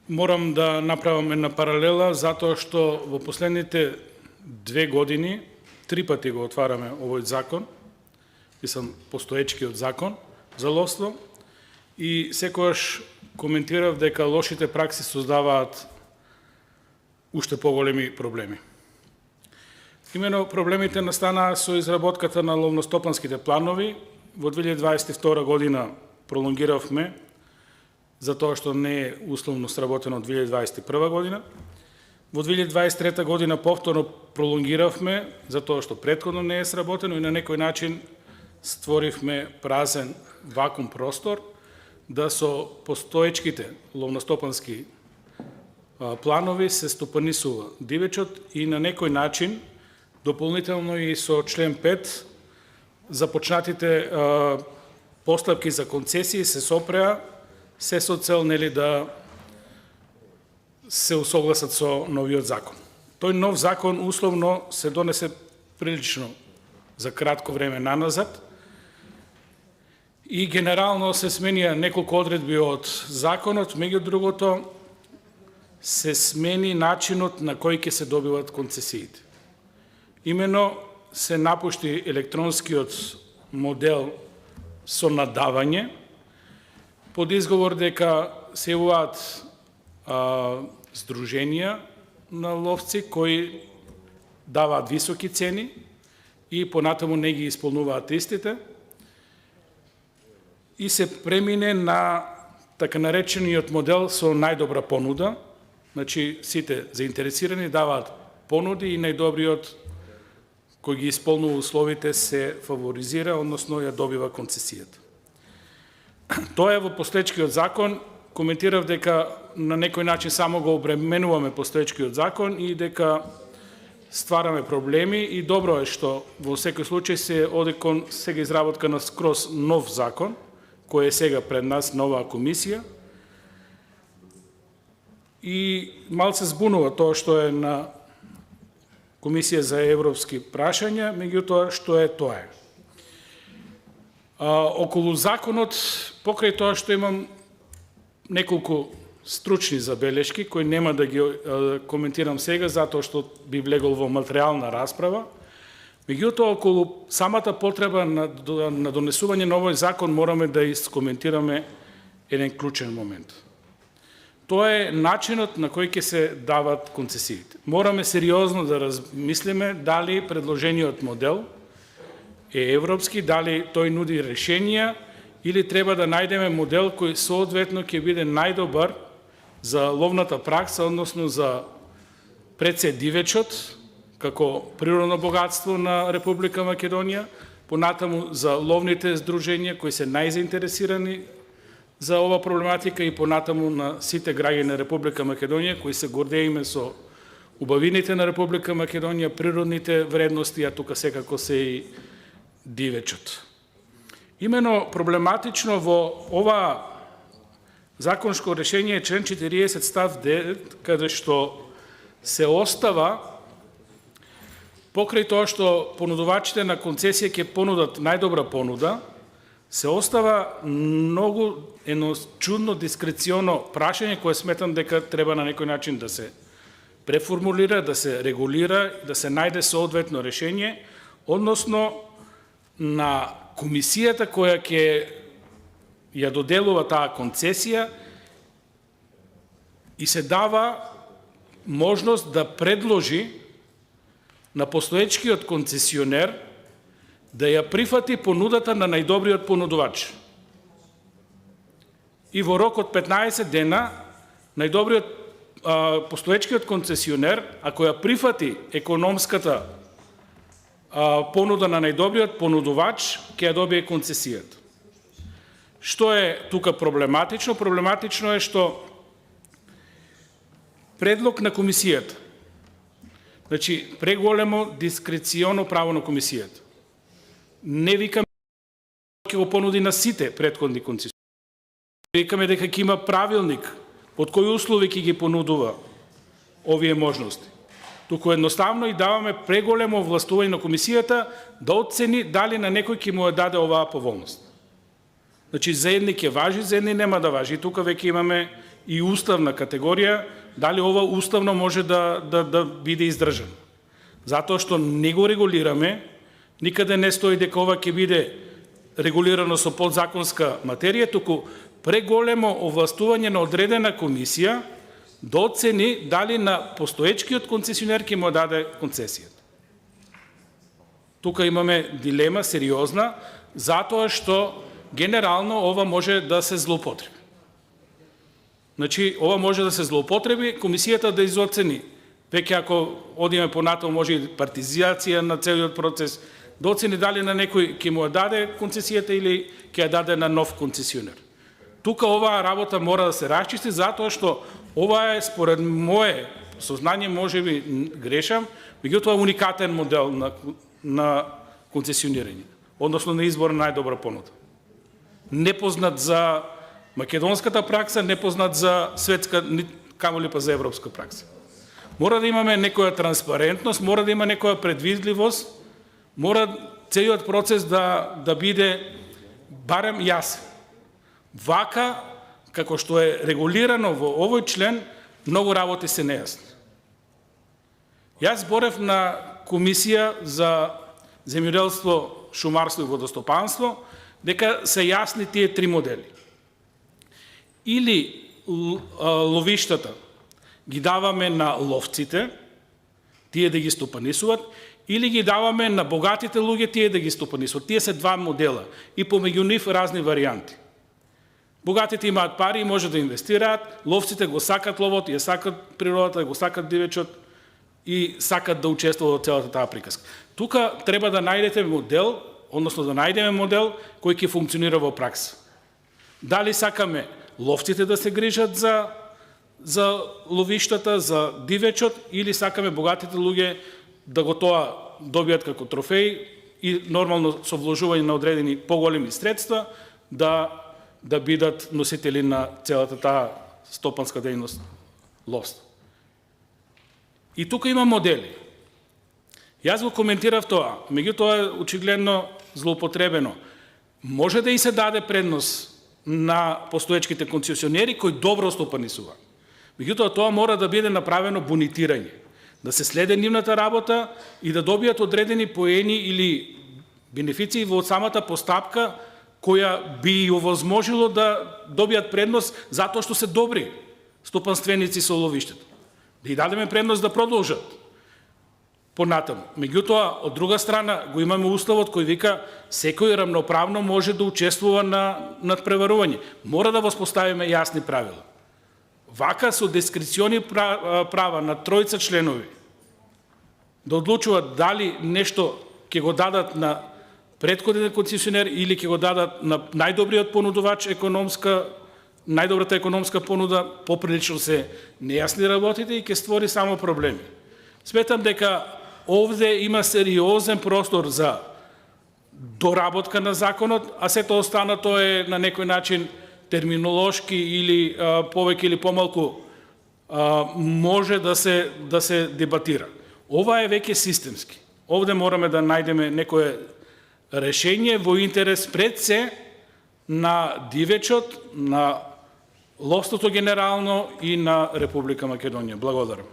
Морам да направам една паралела, затоа што во последните 2 години 3 пати го отвараме овој закон, постоечкиот закон за ловство, и секогаш коментирав дека лошите пракси создаваат уште поголеми проблеми. Имено проблемите настанаа со изработката на ловностопанските планови. Во 2022 година пролонгиравме, затоа што не е условно сработено од 2021 година. Во 2023 година повторно пролонгиравме, затоа што претходно не е сработено и на некој начин створивме празен вакуум простор да со постоечките ловностопански планови се стопанисува дивечот и на некој начин, дополнително и со член 5, започнатите постапки за концесии се сопреа, се со цел да се усогласат со новиот закон. Тој нов закон условно се донесе прилично за кратко време наназад и генерално се сменија неколку одредби од законот, меѓу другото се смени начинот на кој ќе се добиват концесиите. Имено се напушти електронскиот модел со надавање, под изговор дека се јавуваат здруженија на ловци кои даваат високи цени и понатаму не ги исполнуваат истите, и се премине на така наречениот модел со најдобра понуда. Значи, сите заинтересирани даваат понуди и најдобриот кој ги исполнува условите се фаворизира, односно ја добива концесијата. Тоа е во постоечкиот закон. Коментирав дека на некој начин само го обременуваме постоечкиот закон и дека ствараме проблеми, и добро е што во секој случај се оди кон сега изработка на скроз нов закон, кој е сега пред нас, нова комисија. И малце збунува тоа што е на Комисија за европски прашања, меѓутоа што е тоа е. Околу законот, покрај тоа што имам неколку стручни забелешки, кои нема да ги коментирам сега, затоа што би влегол во материјална расправа, меѓутоа околу самата потреба на донесување на овој закон мораме да искоментираме еден клучен момент. Тоа е начинот на кој ќе се дават концесиите. Мораме сериозно да размислиме дали предложениот модел е европски, дали тој нуди решенија, или треба да најдеме модел кој соодветно ќе биде најдобар за ловната пракса, односно за пред се дивечот, како природно богатство на Република Македонија, понатаму за ловните здруженија кои се најзаинтересирани за ова проблематика и понатаму на сите граѓани на Република Македонија кои се гордееме со убавините на Република Македонија, природните вредности, а тука секако се и дивечот. Имено проблематично во ова законско решение член 40 став 9, каде што се остава покрај тоа што понудувачите на концесија ќе понудат најдобра понуда, се остава многу едно чудно дискреционо прашање кое сметам дека треба на некој начин да се преформулира, да се регулира, да се најде соодветно решение, односно на комисијата која ќе ја доделува таа концесија и се дава можност да предложи на постоечкиот концесионер да ја прифати понудата на најдобриот понудувач. И во рок од 15 дена, најдобриот постоечкиот концесионер, ако ја прифати економската понуда на најдобриот понудувач, ќе ја добие концесијата. Што е тука проблематично? Проблематично е што предлог на комисијата, значи преголемо дискреционо право на комисијата. Не викаме ќе го понуди на сите претходни концесионери. Викаме дека ќе има правилник под кои услови ќе ги понудува овие можности. Туку едноставно и даваме преголемо овластување на комисијата да оцени дали на некој ќе му ја даде оваа поволност. Значи за едни ќе важи, за едни нема да важи. И тука веќе имаме и уставна категорија, дали ова уставно може да биде издржано. Затоа што не го регулираме, никаде не стои дека ова ќе биде регулирано со подзаконска материја, туку преголемо овластување на одредена комисија да оцени дали на постоечкиот концесионер ќе му даде концесијата. Тука имаме дилема сериозна, затоа што генерално ова може да се злоупотреби. Значи, ова може да се злоупотреби, комисијата да изоцени. Веќе ако одиме понатаму, може и партизација на целиот процес, да оцени дали на некој ќе му даде концесијата или ќе ја даде на нов концесионер. Тука оваа работа мора да се расчисти, затоа што ова е, според мое сознание, може би грешам, меѓутоа уникатен модел на концесионирање, односно на избор на најдобра понуда. Непознат за македонската пракса, непознат за светска, камоли па за европска пракса. Мора да имаме некоја транспарентност, мора да има некоја предвидливост, мора целиот процес да биде барем јасен. Вака, како што е регулирано во овој член, многу работи се нејасни. Јас зборев на комисија за земјоделство, шумарство и водостопанство, дека се јасни тие три модели. Или ловиштата ги даваме на ловците, тие да ги стопанисуваат, или ги даваме на богатите луѓе, тие да ги стопанисуваат. Тие се два модела и помеѓу нив разни варианти. Богатите имаат пари и може да инвестираат, ловците го сакат ловот, ја сакат природата, го сакат дивечот и сакат да учествуваат во целата таа приказка. Тука треба да најдете модел, односно да најдеме модел кој ќе функционира во пракса. Дали сакаме ловците да се грижат за ловиштата, за дивечот, или сакаме богатите луѓе да го тоа добијат како трофеј и нормално со вложување на одредени поголеми средства да бидат носители на целата таа стопанска дејност ловство. И тука има модели. Јас го коментирав тоа, меѓутоа е очигледно злоупотребено. Може да и се даде предност на постоечките концесионери кои добро стопанисуваат. Меѓутоа тоа мора да биде направено бонитирање, да се следи нивната работа и да добијат одредени поени или бенефиции во самата постапка која би овозможило да добијат предност затоа што се добри стопанственици со ловиштето. Да и дадеме предност да продолжат понатаму. Меѓутоа, од друга страна, го имаме уставот кој вика секој рамноправно може да учествува на надпреварување. Мора да воспоставиме јасни правила. Вака со дискрециони права на тројца членови да одлучуваат дали нешто ќе го дадат на претходен концесионер или ќе го дадат на најдобриот понудувач најдобрата економска понуда, поприлично се нејасни работите и ќе створи само проблеми. Сметам дека овде има сериозен простор за доработка на законот, а сето останато е на некој начин терминолошки или повеќе или помалку може да се дебатира. Ова е веќе системски. Овде мораме да најдеме некое решение во интерес пред се на дивечот, на ловството генерално и на Република Македонија. Благодарам.